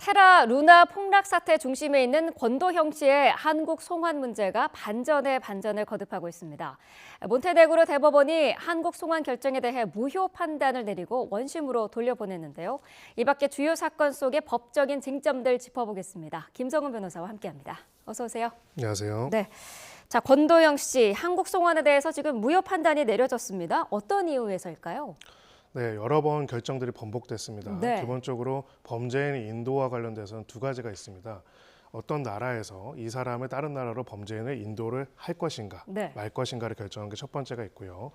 테라 루나 폭락 사태 중심에 있는 권도형 씨의 한국 송환 문제가 반전에 반전을 거듭하고 있습니다. 몬테네그로 대법원이 한국 송환 결정에 대해 무효 판단을 내리고 원심으로 돌려보냈는데요. 이 밖에 주요 사건 속의 법적인 쟁점들 짚어보겠습니다. 김성은 변호사와 함께합니다. 어서 오세요. 안녕하세요. 네. 자, 권도형 씨, 한국 송환에 대해서 지금 무효 판단이 내려졌습니다. 어떤 이유에서일까요? 네, 여러 번 결정들이 번복됐습니다. 네. 기본적으로 범죄인 인도와 관련돼서는 두 가지가 있습니다. 어떤 나라에서 이 사람을 다른 나라로 범죄인을 인도를 할 것인가, 네. 말 것인가를 결정하는 게 첫 번째가 있고요.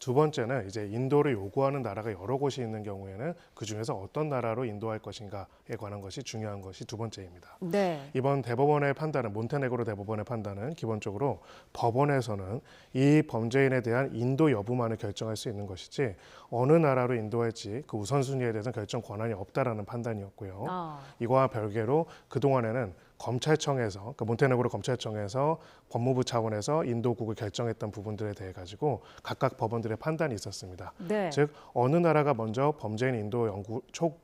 두 번째는 이제 인도를 요구하는 나라가 여러 곳이 있는 경우에는 그 중에서 어떤 나라로 인도할 것인가에 관한 것이 중요한 것이 두 번째입니다. 네. 이번 대법원의 판단은 몬테네그로 대법원의 판단은 기본적으로 법원에서는 이 범죄인에 대한 인도 여부만을 결정할 수 있는 것이지 어느 나라로 인도할지 그 우선순위에 대해서는 결정 권한이 없다라는 판단이었고요. 이거와 별개로 그동안에는 검찰청에서, 그 몬테네그로 검찰청에서 법무부 차원에서 인도국을 결정했던 부분들에 대해 가지고 각각 법원들의 판단이 있었습니다. 네. 즉 어느 나라가 먼저 범죄인 인도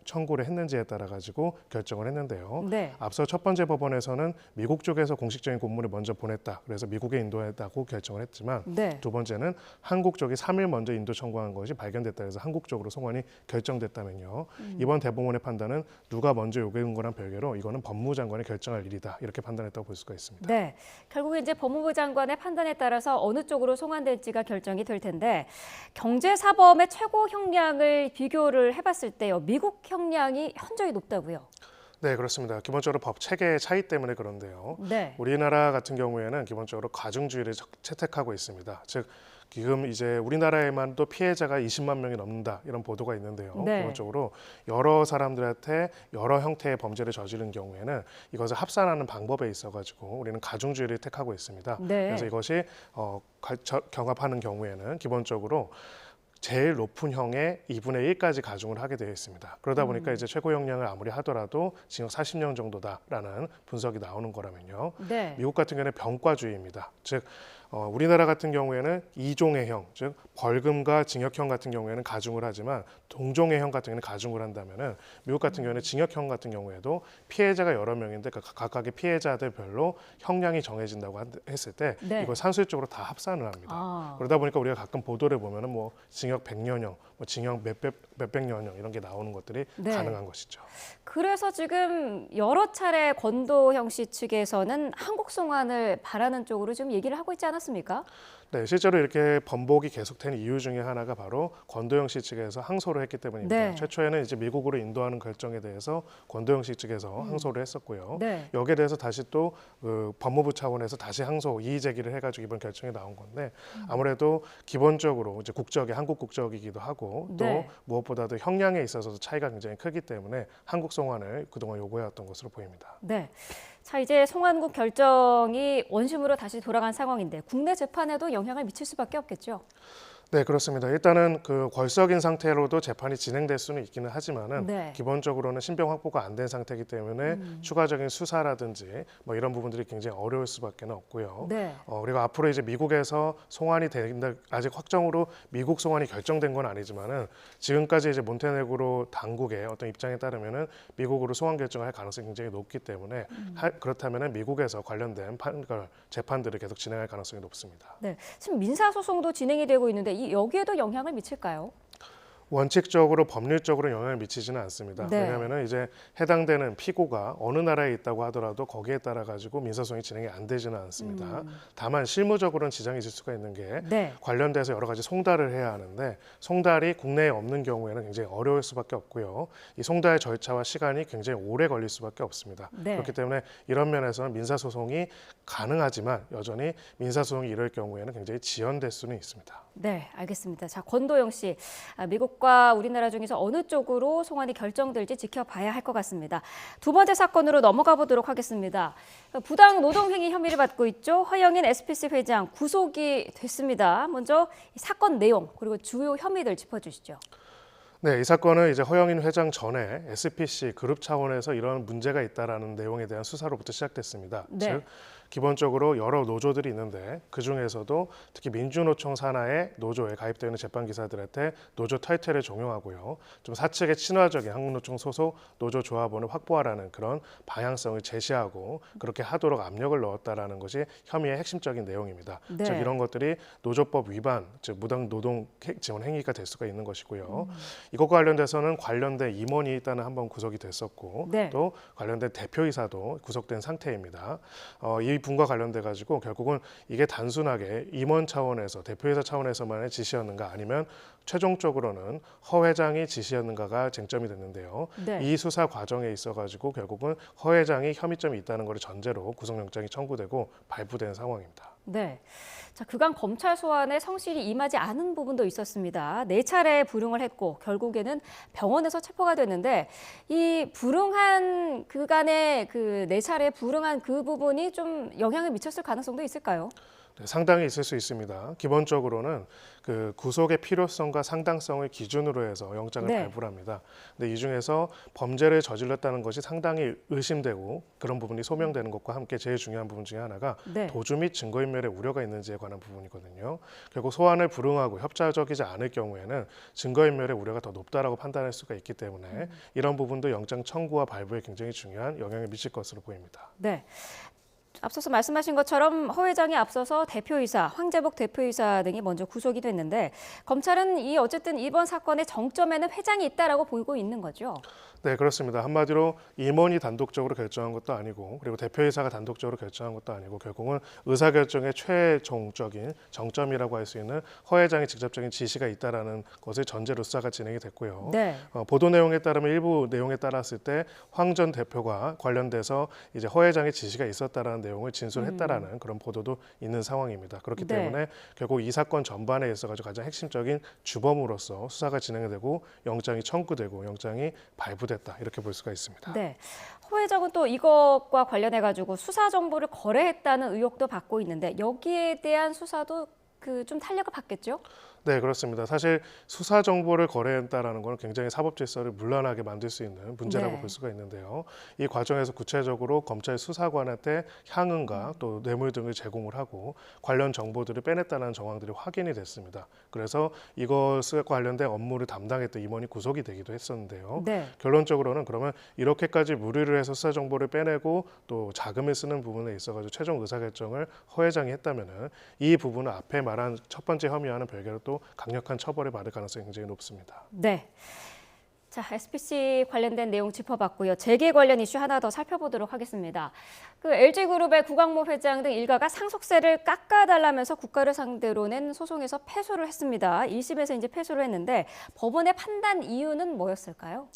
청구를 했는지에 따라 가지고 결정을 했는데요. 네. 앞서 첫 번째 법원에서는 미국 쪽에서 공식적인 공문을 먼저 보냈다. 그래서 미국에 인도했다고 결정을 했지만 네. 두 번째는 한국 쪽이 3일 먼저 인도 청구한 것이 발견됐다. 그래서 한국 쪽으로 송환이 결정됐다면요. 이번 대법원의 판단은 누가 먼저 요구한 거랑 별개로 이거는 법무부 장관이 결정할 일이다. 이렇게 판단했다고 볼 수가 있습니다. 네, 결국 이제 법무부 장관의 판단에 따라서 어느 쪽으로 송환될지가 결정이 될 텐데 경제사범의 최고 형량을 비교를 해봤을 때요, 미국 형량이 현저히 높다고요? 네, 그렇습니다. 기본적으로 법 체계의 차이 때문에 그런데요. 네. 우리나라 같은 경우에는 기본적으로 가중주의를 채택하고 있습니다. 즉 지금 이제 우리나라에만도 피해자가 20만 명이 넘는다 이런 보도가 있는데요. 네. 기본적으로 여러 사람들한테 여러 형태의 범죄를 저지른 경우에는 이것을 합산하는 방법에 있어가지고 우리는 가중주의를 택하고 있습니다. 네. 그래서 이것이 경합하는 경우에는 기본적으로 제일 높은 형의 2분의 1까지 가중을 하게 되어 있습니다. 그러다 보니까 이제 최고 형량을 아무리 하더라도 징역 40년 정도다라는 분석이 나오는 거라면요. 네. 미국 같은 경우는 병과주의입니다. 즉 우리나라 같은 경우에는 2종의 형, 즉 벌금과 징역형 같은 경우에는 가중을 하지만 동종의 형 같은 경우는 가중을 한다면은 미국 같은 경우에는 징역형 같은 경우에도 피해자가 여러 명인데 각각의 피해자들별로 형량이 정해진다고 했을 때 네. 이걸 산술적으로 다 합산을 합니다. 그러다 보니까 우리가 가끔 보도를 보면은 뭐 징역 100년형, 뭐 징역 몇백 년형 이런 게 나오는 것들이 네. 가능한 것이죠. 그래서 지금 여러 차례 권도형 씨 측에서는 한국 송환을 바라는 쪽으로 좀 얘기를 하고 있지 않았습니까? 네, 실제로 이렇게 번복이 계속된 이유 중에 하나가 바로 권도형 씨 측에서 항소를 했기 때문입니다. 네. 최초에는 이제 미국으로 인도하는 결정에 대해서 권도형 씨 측에서 항소를 했었고요. 네. 여기에 대해서 다시 또 법무부 차원에서 다시 항소 이의 제기를 해가지고 이번 결정이 나온 건데 아무래도 기본적으로 이제 국적이 한국 국적이기도 하고 또 네. 무엇보다도 형량에 있어서도 차이가 굉장히 크기 때문에 한국 송환을 그동안 요구해왔던 것으로 보입니다. 네. 자, 이제 송환국 결정이 원심으로 다시 돌아간 상황인데 국내 재판에도 영향을 미칠 수밖에 없겠죠? 네, 그렇습니다. 일단은 그 걸석인 상태로도 재판이 진행될 수는 있기는 하지만은 네. 기본적으로는 신병 확보가 안 된 상태이기 때문에 추가적인 수사라든지 뭐 이런 부분들이 굉장히 어려울 수밖에 없고요. 네. 그리고 앞으로 이제 미국에서 송환이 된다, 아직 확정으로 미국 송환이 결정된 건 아니지만은 지금까지 이제 몬테네그로 당국의 어떤 입장에 따르면은 미국으로 송환 결정할 가능성이 굉장히 높기 때문에 그렇다면은 미국에서 관련된 재판들을 계속 진행할 가능성이 높습니다. 네. 지금 민사 소송도 진행이 되고 있는데 여기에도 영향을 미칠까요? 원칙적으로 법률적으로 영향을 미치지는 않습니다. 네. 왜냐하면 이제 해당되는 피고가 어느 나라에 있다고 하더라도 거기에 따라 가지고 민사소송이 진행이 안 되지는 않습니다. 다만 실무적으로는 지장이 있을 수가 있는 게 네. 관련돼서 여러 가지 송달을 해야 하는데 송달이 국내에 없는 경우에는 굉장히 어려울 수밖에 없고요. 이 송달 절차와 시간이 굉장히 오래 걸릴 수밖에 없습니다. 네. 그렇기 때문에 이런 면에서는 민사소송이 가능하지만 여전히 민사소송이 이럴 경우에는 굉장히 지연될 수는 있습니다. 네, 알겠습니다. 자, 권도형 씨, 미국과 우리나라 중에서 어느 쪽으로 송환이 결정될지 지켜봐야 할 것 같습니다. 두 번째 사건으로 넘어가 보도록 하겠습니다. 부당 노동행위 혐의를 받고 있죠. 허영인 SPC 회장 구속이 됐습니다. 먼저 이 사건 내용 그리고 주요 혐의들 짚어주시죠. 네, 이 사건은 이제 허영인 회장 전에 SPC 그룹 차원에서 이런 문제가 있다라는 내용에 대한 수사로부터 시작됐습니다. 네. 즉 기본적으로 여러 노조들이 있는데 그 중에서도 특히 민주노총 산하의 노조에 가입되는 제빵기사들한테 노조 타이틀을 종용하고요. 좀 사측에 친화적인 한국노총 소속 노조 조합원을 확보하라는 그런 방향성을 제시하고 그렇게 하도록 압력을 넣었다라는 것이 혐의의 핵심적인 내용입니다. 네. 즉 이런 것들이 노조법 위반, 즉 무당 노동 지원 행위가 될 수가 있는 것이고요. 이것과 관련돼서는 관련된 임원이 일단은 한번 구속이 됐었고 네. 또 관련된 대표이사도 구속된 상태입니다. 이 분과 관련돼 가지고 결국은 이게 단순하게 임원 차원에서 대표이사 차원에서만의 지시였는가 아니면 최종적으로는 허 회장이 지시였는가가 쟁점이 됐는데요. 네. 이 수사 과정에 있어 가지고 결국은 허 회장이 혐의점이 있다는 것을 전제로 구속영장이 청구되고 발부된 상황입니다. 네. 자, 그간 검찰 소환에 성실히 임하지 않은 부분도 있었습니다. 4차례 불응을 했고 결국에는 병원에서 체포가 됐는데 이 불응한 그간의 그 4차례 불응한 그 부분이 좀 영향을 미쳤을 가능성도 있을까요? 네, 상당히 있을 수 있습니다. 기본적으로는 그 구속의 필요성과 상당성을 기준으로 해서 영장을 네. 발부를 합니다. 근데 이 중에서 범죄를 저질렀다는 것이 상당히 의심되고 그런 부분이 소명되는 것과 함께 제일 중요한 부분 중에 하나가 네. 도주 및 증거인멸의 우려가 있는지에 관한 부분이거든요. 결국 소환을 불응하고 협조적이지 않을 경우에는 증거인멸의 우려가 더 높다라고 판단할 수가 있기 때문에 이런 부분도 영장 청구와 발부에 굉장히 중요한 영향을 미칠 것으로 보입니다. 네. 앞서서 말씀하신 것처럼 허 회장이 앞서서 대표이사, 황재복 대표이사 등이 먼저 구속이 됐는데 검찰은 어쨌든 이번 사건의 정점에는 회장이 있다라고 보고 있는 거죠. 네, 그렇습니다. 한마디로 임원이 단독적으로 결정한 것도 아니고 그리고 대표이사가 단독적으로 결정한 것도 아니고 결국은 의사결정의 최종적인 정점이라고 할 수 있는 허 회장의 직접적인 지시가 있다라는 것을 전제로 수사가 진행이 됐고요. 네. 보도 내용에 따르면 일부 내용에 따랐을 때 황 전 대표가 관련돼서 이제 허 회장의 지시가 있었다라는 내용을 진술했다라는 그런 보도도 있는 상황입니다. 그렇기 네. 때문에 결국 이 사건 전반에 있어가지고 가장 핵심적인 주범으로서 수사가 진행되고 영장이 청구되고 영장이 발부됐다 이렇게 볼 수가 있습니다. 네. 허 회장은 또 이것과 관련해 가지고 수사 정보를 거래했다는 의혹도 받고 있는데 여기에 대한 수사도 좀 탄력을 받겠죠? 네, 그렇습니다. 사실 수사 정보를 거래했다라는 건 굉장히 사법 질서를 문란하게 만들 수 있는 문제라고 네. 볼 수가 있는데요. 이 과정에서 구체적으로 검찰 수사관한테 향응과 또 뇌물 등을 제공을 하고 관련 정보들을 빼냈다는 정황들이 확인이 됐습니다. 그래서 이것과 관련된 업무를 담당했던 임원이 구속이 되기도 했었는데요. 네. 결론적으로는 그러면 이렇게까지 무리를 해서 수사 정보를 빼내고 또 자금을 쓰는 부분에 있어가지고 최종 의사결정을 허 회장이 했다면은 이 부분은 앞에 말한 첫 번째 혐의와는 별개로 또 강력한 처벌을 받을 가능성이 굉장히 높습니다. 네. 자, SPC 관련된 내용 짚어봤고요. 재계 관련 이슈 하나 더 살펴보도록 하겠습니다. LG그룹의 구광모 회장 등 일가가 상속세를 깎아달라면서 국가를 상대로 낸 소송에서 패소를 했습니다. 1심에서 이제 패소를 했는데 법원의 판단 이유는 뭐였을까요?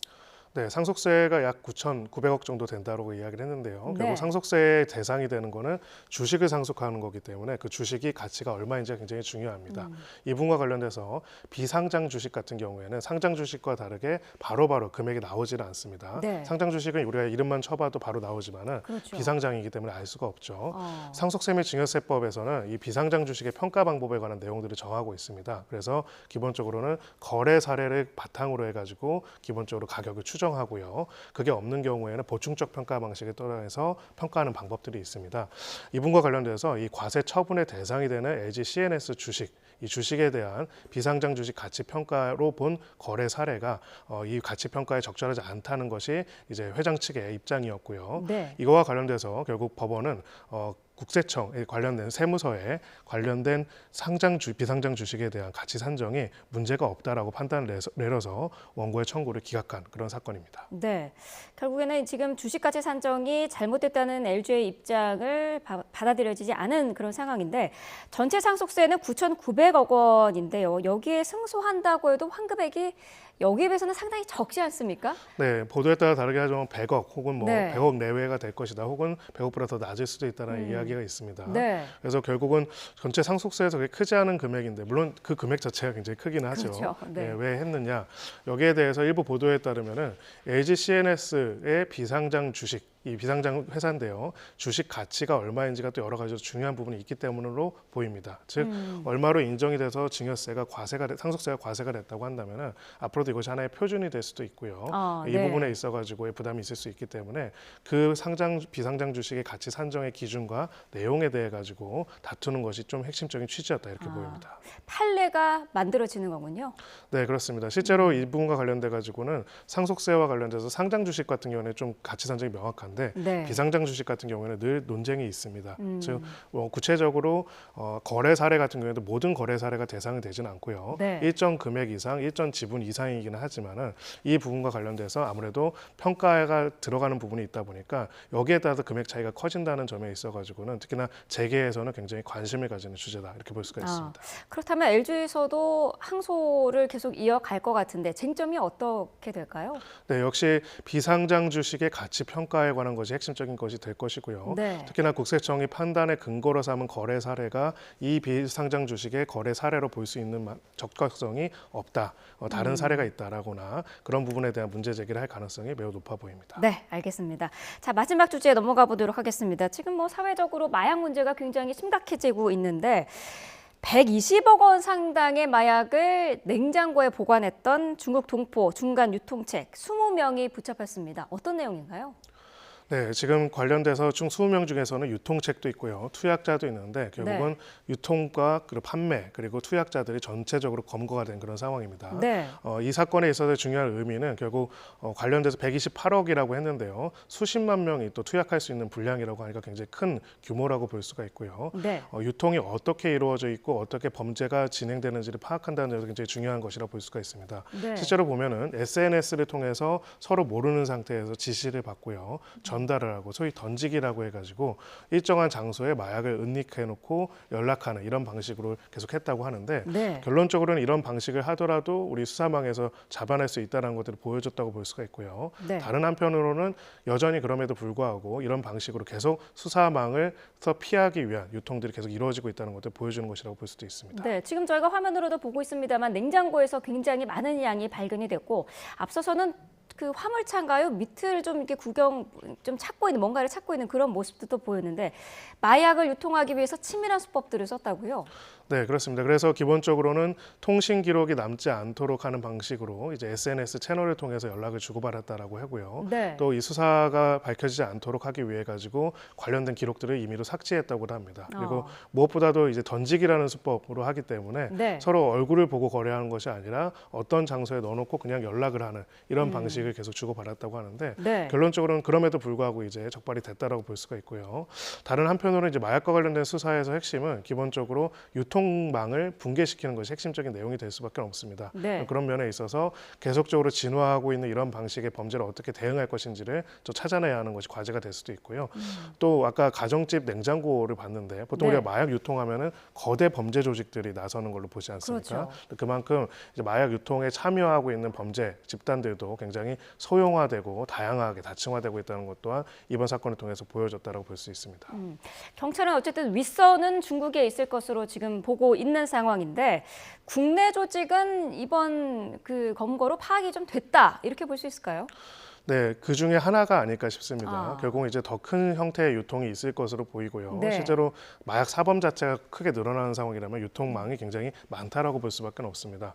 네, 상속세가 약 9,900억 정도 된다고 이야기를 했는데요. 네. 결국 상속세의 대상이 되는 거는 주식을 상속하는 거기 때문에 그 주식이 가치가 얼마인지가 굉장히 중요합니다. 이 부분과 관련돼서 비상장 주식 같은 경우에는 상장 주식과 다르게 바로바로 금액이 나오지는 않습니다. 네. 상장 주식은 우리가 이름만 쳐봐도 바로 나오지만은 그렇죠. 비상장이기 때문에 알 수가 없죠. 상속세 및 증여세법에서는 이 비상장 주식의 평가 방법에 관한 내용들을 정하고 있습니다. 그래서 기본적으로는 거래 사례를 바탕으로 해가지고 기본적으로 가격을 추정하고요. 그게 없는 경우에는 보충적 평가 방식에 따라서 평가하는 방법들이 있습니다. 이분과 관련돼서 이 과세 처분의 대상이 되는 LG CNS 주식, 이 주식에 대한 비상장 주식 가치 평가로 본 거래 사례가 이 가치 평가에 적절하지 않다는 것이 이제 회장 측의 입장이었고요. 네. 이거와 관련돼서 결국 법원은 국세청에 관련된 세무서에 관련된 비상장 주식에 대한 가치 산정이 문제가 없다라고 판단을 내려서 원고의 청구를 기각한 그런 사건입니다. 네, 결국에는 지금 주식 가치 산정이 잘못됐다는 LG의 입장을 받아들여지지 않은 그런 상황인데 전체 상속세는 9,900억 원인데요. 여기에 승소한다고 해도 환급액이 여기에 비해서는 상당히 적지 않습니까? 네, 보도에 따라 다르게 하지만 100억 혹은 뭐 네. 100억 내외가 될 것이다 혹은 100억보다 더 낮을 수도 있다는 이야기가 있습니다. 네. 그래서 결국은 전체 상속세에서 그게 크지 않은 금액인데 물론 그 금액 자체가 굉장히 크긴 하죠. 그렇죠. 네. 네, 왜 했느냐? 여기에 대해서 일부 보도에 따르면은 LG CNS의 비상장 주식 이 비상장 회사인데요. 주식 가치가 얼마인지가 또 여러 가지로 중요한 부분이 있기 때문으로 보입니다. 즉 얼마로 인정이 돼서 증여세가 상속세가 과세가 됐다고 한다면은 앞으로도 이것이 하나의 표준이 될 수도 있고요. 이 네. 부분에 있어가지고의 부담이 있을 수 있기 때문에 그 비상장 주식의 가치 산정의 기준과 내용에 대해 가지고 다투는 것이 좀 핵심적인 취지였다 이렇게 보입니다. 판례가 만들어지는 거군요. 네, 그렇습니다. 실제로 이 부분과 관련돼 가지고는 상속세와 관련돼서 상장 주식 같은 경우는 좀 가치 산정이 명확한데 네. 비상장 주식 같은 경우에는 늘 논쟁이 있습니다. 즉 구체적으로 거래 사례 같은 경우에도 모든 거래 사례가 대상이 되지는 않고요. 네. 일정 금액 이상, 일정 지분 이상이기는 하지만은 이 부분과 관련돼서 아무래도 평가가 들어가는 부분이 있다 보니까 여기에 따라서 금액 차이가 커진다는 점에 있어가지고는 특히나 재계에서는 굉장히 관심을 가지는 주제다 이렇게 볼 수가 있습니다. 그렇다면 LG에서도 항소를 계속 이어갈 것 같은데 쟁점이 어떻게 될까요? 네, 역시 비상장 주식의 가치 평가에 관한 것이 핵심적인 것이 될 것이고요. 네. 특히나 국세청이 판단의 근거로 삼은 거래 사례가 이 비상장 주식의 거래 사례로 볼 수 있는 적격성이 없다, 다른 사례가 있다라거나 그런 부분에 대한 문제 제기를 할 가능성이 매우 높아 보입니다. 네, 알겠습니다. 자, 마지막 주제에 넘어가 보도록 하겠습니다. 지금 뭐 사회적으로 마약 문제가 굉장히 심각해지고 있는데 120억 원 상당의 마약을 냉장고에 보관했던 중국 동포 중간 유통책 20명이 붙잡혔습니다. 어떤 내용인가요? 네, 지금 관련돼서 총 20명 중에서는 유통책도 있고요. 투약자도 있는데 결국은 유통과 그리고 판매 그리고 투약자들이 전체적으로 검거가 된 그런 상황입니다. 네. 이 사건에 있어서 중요한 의미는 결국 관련돼서 128억이라고 했는데요. 수십만 명이 또 투약할 수 있는 분량이라고 하니까 굉장히 큰 규모라고 볼 수가 있고요. 네. 유통이 어떻게 이루어져 있고 어떻게 범죄가 진행되는지를 파악한다는 점에서 굉장히 중요한 것이라고 볼 수가 있습니다. 네. 실제로 보면은 SNS를 통해서 서로 모르는 상태에서 지시를 받고요. 전달을 하고 소위 던지기라고 해가지고 일정한 장소에 마약을 은닉해놓고 연락하는 이런 방식으로 계속했다고 하는데 네. 결론적으로는 이런 방식을 하더라도 우리 수사망에서 잡아낼 수 있다는 것들을 보여줬다고 볼 수가 있고요. 네. 다른 한편으로는 여전히 그럼에도 불구하고 이런 방식으로 계속 수사망을 피하기 위한 유통들이 계속 이루어지고 있다는 것을 보여주는 것이라고 볼 수도 있습니다. 네, 지금 저희가 화면으로도 보고 있습니다만 냉장고에서 굉장히 많은 양이 발견이 됐고 앞서서는 그 화물차인가요? 밑을 좀 이렇게 좀 찾고 있는 뭔가를 찾고 있는 그런 모습도 또 보였는데 마약을 유통하기 위해서 치밀한 수법들을 썼다고요? 네, 그렇습니다. 그래서 기본적으로는 통신 기록이 남지 않도록 하는 방식으로 이제 SNS 채널을 통해서 연락을 주고받았다라고 하고요. 네. 또 이 수사가 밝혀지지 않도록 하기 위해 가지고 관련된 기록들을 임의로 삭제했다고도 합니다. 그리고 무엇보다도 이제 던지기라는 수법으로 하기 때문에 네. 서로 얼굴을 보고 거래하는 것이 아니라 어떤 장소에 넣어놓고 그냥 연락을 하는 이런 방식을 계속 주고받았다고 하는데 네. 결론적으로는 그럼에도 불구하고 이제 적발이 됐다라고 볼 수가 있고요. 다른 한편으로는 이제 마약과 관련된 수사에서 핵심은 기본적으로 유통망을 붕괴시키는 것이 핵심적인 내용이 될 수밖에 없습니다. 네. 그런 면에 있어서 계속적으로 진화하고 있는 이런 방식의 범죄를 어떻게 대응할 것인지를 또 찾아내야 하는 것이 과제가 될 수도 있고요. 또 아까 가정집 냉장고를 봤는데 보통 네. 우리가 마약 유통하면은 거대 범죄 조직들이 나서는 걸로 보지 않습니까? 그렇죠. 그만큼 이제 마약 유통에 참여하고 있는 범죄 집단들도 굉장히 소형화되고 다양하게 다층화되고 있다는 것 또한 이번 사건을 통해서 보여줬다라고 볼 수 있습니다. 경찰은 어쨌든 윗선은 중국에 있을 것으로 지금 보고 있는 상황인데 국내 조직은 이번 그 검거로 파악이 좀 됐다 이렇게 볼 수 있을까요? 네, 그 중에 하나가 아닐까 싶습니다. 결국 이제 더 큰 형태의 유통이 있을 것으로 보이고요. 네. 실제로 마약 사범 자체가 크게 늘어나는 상황이라면 유통망이 굉장히 많다라고 볼 수밖에 없습니다.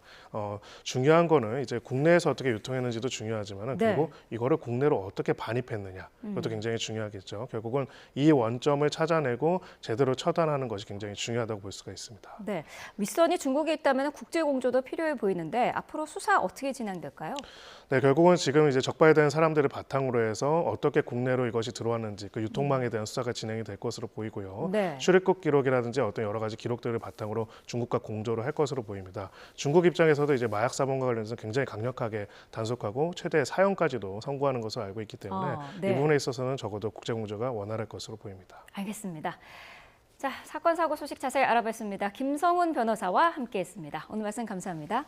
중요한 거는 이제 국내에서 어떻게 유통했는지도 중요하지만은 네. 그리고 이거를 국내로 어떻게 반입했느냐 그것도 굉장히 중요하겠죠. 결국은 이 원점을 찾아내고 제대로 처단하는 것이 굉장히 중요하다고 볼 수가 있습니다. 네, 윗선이 중국에 있다면 국제 공조도 필요해 보이는데 앞으로 수사 어떻게 진행될까요? 네, 결국은 지금 이제 적발된 사람들을 바탕으로 해서 어떻게 국내로 이것이 들어왔는지 그 유통망에 대한 수사가 진행이 될 것으로 보이고요. 네. 출입국 기록이라든지 어떤 여러 가지 기록들을 바탕으로 중국과 공조를 할 것으로 보입니다. 중국 입장에서도 이제 마약 사범과 관련해서 굉장히 강력하게 단속하고 최대 사형까지도 선고하는 것으로 알고 있기 때문에 네. 이 부분에 있어서는 적어도 국제 공조가 원활할 것으로 보입니다. 알겠습니다. 자, 사건 사고 소식 자세히 알아봤습니다. 김성훈 변호사와 함께했습니다. 오늘 말씀 감사합니다.